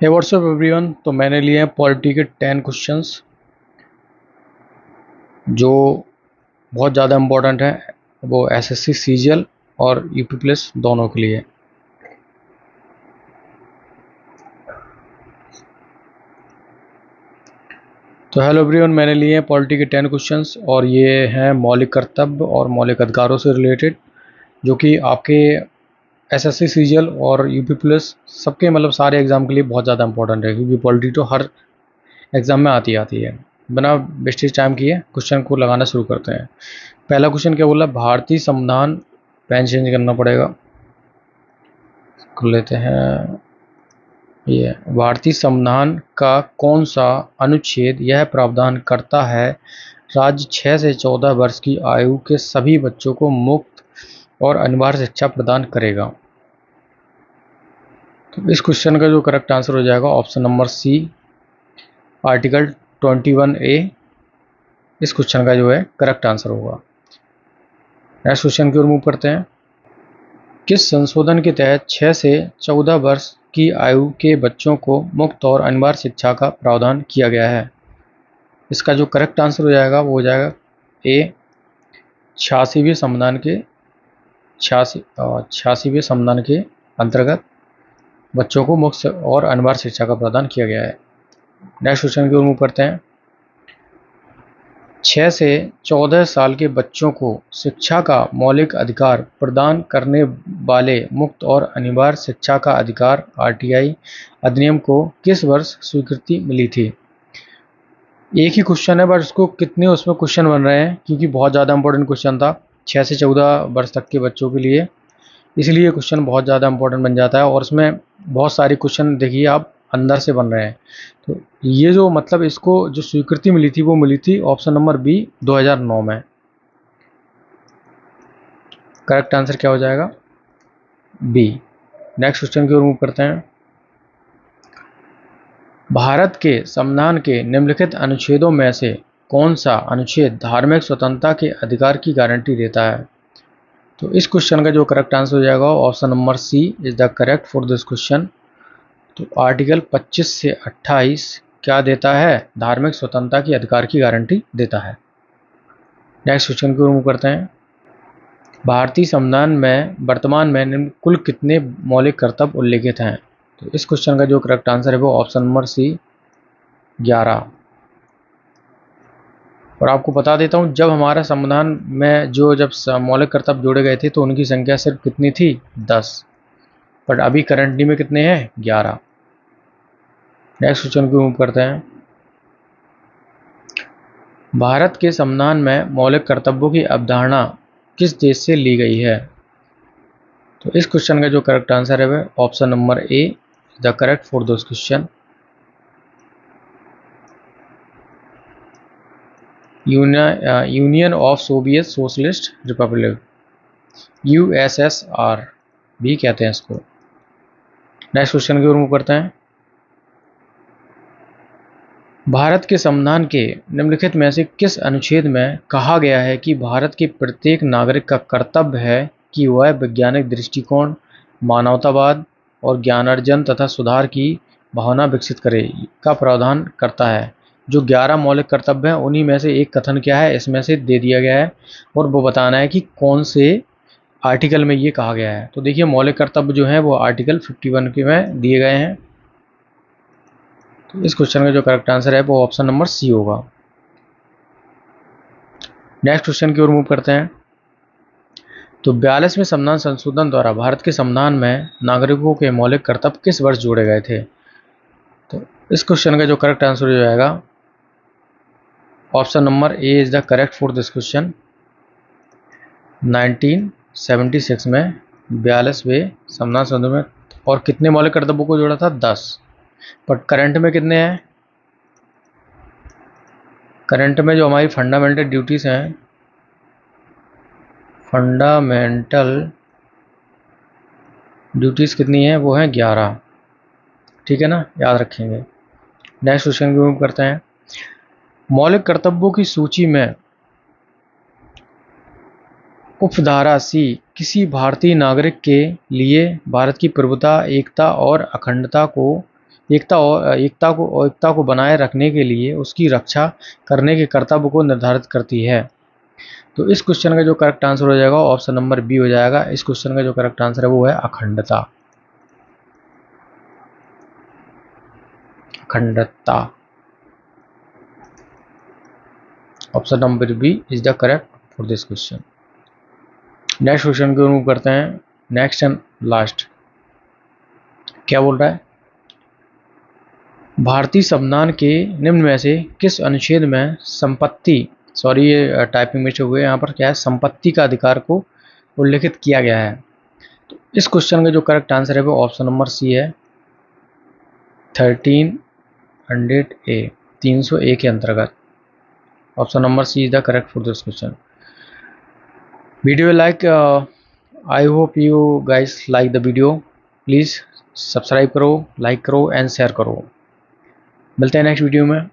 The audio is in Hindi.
हे व्हाट्सअप एवरीवन। तो मैंने लिए हैं पॉलिटी के 10 क्वेश्चंस जो बहुत ज़्यादा इम्पोर्टेंट हैं। वो एसएससी सीजीएल और यूपी प्लस दोनों के लिए। तो हेलो एवरीवन, मैंने लिए हैं पॉलिटी के 10 क्वेश्चंस और ये हैं मौलिक कर्तव्य और मौलिक अधिकारों से रिलेटेड, जो कि आपके एसएससी सीजीएल और यूपी प्लस सबके मतलब सारे एग्जाम के लिए बहुत ज़्यादा इंपॉर्टेंट है, क्योंकि पॉलिटी तो हर एग्जाम में आती है। बिना वेस्टेज टाइम किए क्वेश्चन को लगाना शुरू करते हैं। पहला क्वेश्चन क्या बोला? भारतीय संविधान, पेन चेंज करना पड़ेगा, कर लेते हैं। ये भारतीय संविधान का कौन सा अनुच्छेद यह प्रावधान करता है राज्य 6 से 14 वर्ष की आयु के सभी बच्चों को मुफ्त और अनिवार्य शिक्षा प्रदान करेगा? तो इस क्वेश्चन का जो करेक्ट आंसर हो जाएगा ऑप्शन नंबर सी, आर्टिकल 21A इस क्वेश्चन का जो है करेक्ट आंसर होगा। नेक्स्ट क्वेश्चन की ओर मूव करते हैं। किस संशोधन के तहत 6 से 14 वर्ष की आयु के बच्चों को मुफ्त और अनिवार्य शिक्षा का प्रावधान किया गया है? इसका जो करेक्ट आंसर हो जाएगा वो हो जाएगा ए, 86वें संविधान के 86वें संविधान के अंतर्गत बच्चों को मुफ्त और अनिवार्य शिक्षा का प्रावधान किया गया है। नेक्स्ट क्वेश्चन की ओर मूव करते हैं। 6 से 14 साल के बच्चों को शिक्षा का मौलिक अधिकार प्रदान करने वाले मुफ्त और अनिवार्य शिक्षा का अधिकार आरटीआई अधिनियम को किस वर्ष स्वीकृति मिली थी? एक ही क्वेश्चन है, बट उसको कितने उसमें क्वेश्चन बन रहे हैं, क्योंकि बहुत ज़्यादा इंपॉर्टेंट क्वेश्चन था 6 से 14 वर्ष तक के बच्चों के लिए, इसलिए क्वेश्चन बहुत ज़्यादा इंपॉर्टेंट बन जाता है। और उसमें बहुत सारे क्वेश्चन देखिए आप अंदर से बन रहे हैं। तो ये जो मतलब इसको जो स्वीकृति मिली थी वो मिली थी ऑप्शन नंबर बी, 2009 में। करेक्ट आंसर क्या हो जाएगा? बी। नेक्स्ट क्वेश्चन की ओर मूव करते हैं। भारत के संविधान के निम्नलिखित अनुच्छेदों में से कौन सा अनुच्छेद धार्मिक स्वतंत्रता के अधिकार की गारंटी देता है? तो इस क्वेश्चन का जो करेक्ट आंसर हो जाएगा option number C is the correct for this question. तो आर्टिकल 25 से 28 क्या देता है? धार्मिक स्वतंत्रता की अधिकार की गारंटी देता है। नेक्स्ट क्वेश्चन की ओर मूव करते हैं। भारतीय संविधान में वर्तमान में निम्न कुल कितने मौलिक कर्तव्य उल्लेखित हैं? तो इस क्वेश्चन का जो करेक्ट आंसर है वो ऑप्शन नंबर सी, 11। और आपको बता देता हूँ, जब हमारा संविधान में जब मौलिक कर्तव्य जोड़े गए थे तो उनकी संख्या सिर्फ कितनी थी? 10। बट अभी करंटली में कितने हैं? 11। नेक्स्ट क्वेश्चन को मूव करते हैं। भारत के संविधान में मौलिक कर्तव्यों की अवधारणा किस देश से ली गई है? तो इस क्वेश्चन का जो करेक्ट आंसर है वह option number A the correct for this question, union of Soviet socialist Republic, USSR भी कहते हैं इसको। नेक्स्ट क्वेश्चन की ओर मूव करते हैं। भारत के संविधान के निम्नलिखित में से किस अनुच्छेद में कहा गया है कि भारत के प्रत्येक नागरिक का कर्तव्य है कि वह वैज्ञानिक दृष्टिकोण, मानवतावाद और ज्ञानार्जन तथा सुधार की भावना विकसित करे का प्रावधान करता है? जो 11 मौलिक कर्तव्य हैं उन्हीं में से एक कथन क्या है इसमें से दे दिया गया है, और वो बताना है कि कौन से आर्टिकल में ये कहा गया है। तो देखिए मौलिक कर्तव्य जो है वो आर्टिकल 51 के में दिए गए हैं। तो इस क्वेश्चन का जो करेक्ट आंसर है वो ऑप्शन नंबर सी होगा। नेक्स्ट क्वेश्चन की ओर मूव करते हैं। तो 42वें संविधान संशोधन द्वारा भारत के संविधान में नागरिकों के मौलिक कर्तव्य किस वर्ष जोड़े गए थे? तो इस क्वेश्चन का जो करेक्ट आंसर हो जाएगा option number A is the correct for this question. 1976 में 42वें संविधान संशोधन में। और कितने मौलिक कर्तव्यों को जोड़ा था? 10। बट करंट में कितने हैं? करंट में जो हमारी फंडामेंटल ड्यूटीज़ हैं, फंडामेंटल ड्यूटीज़ कितनी है? वो हैं 11। ठीक है ना, याद रखेंगे। नेक्स्ट क्वेश्चन की मूव करते हैं। मौलिक कर्तव्यों की सूची में उपधारा सी किसी भारतीय नागरिक के लिए भारत की प्रभुता, एकता और अखंडता को एकता को बनाए रखने के लिए उसकी रक्षा करने के कर्तव्य को निर्धारित करती है। तो इस क्वेश्चन का जो करेक्ट आंसर हो जाएगा ऑप्शन नंबर बी हो जाएगा। इस क्वेश्चन का जो करेक्ट आंसर है वो है अखंडता। अखंडता, option number B is the correct for this question. Next question को मूव करते हैं, नेक्स्ट एंड लास्ट। क्या बोल रहा है, भारतीय संविधान के निम्न में से किस अनुच्छेद में संपत्ति, सॉरी ये टाइपिंग मिस्टेक हुए, यहाँ पर क्या है, संपत्ति का अधिकार को उल्लेखित किया गया है। तो इस क्वेश्चन का जो करेक्ट आंसर है वो ऑप्शन नंबर सी है, 1300A, 300A के अंतर्गत। Option number C is the correct for this question. Video like, I hope you guys like the video. Please subscribe करो, लाइक करो एंड शेयर करो। मिलते हैं नेक्स्ट वीडियो में।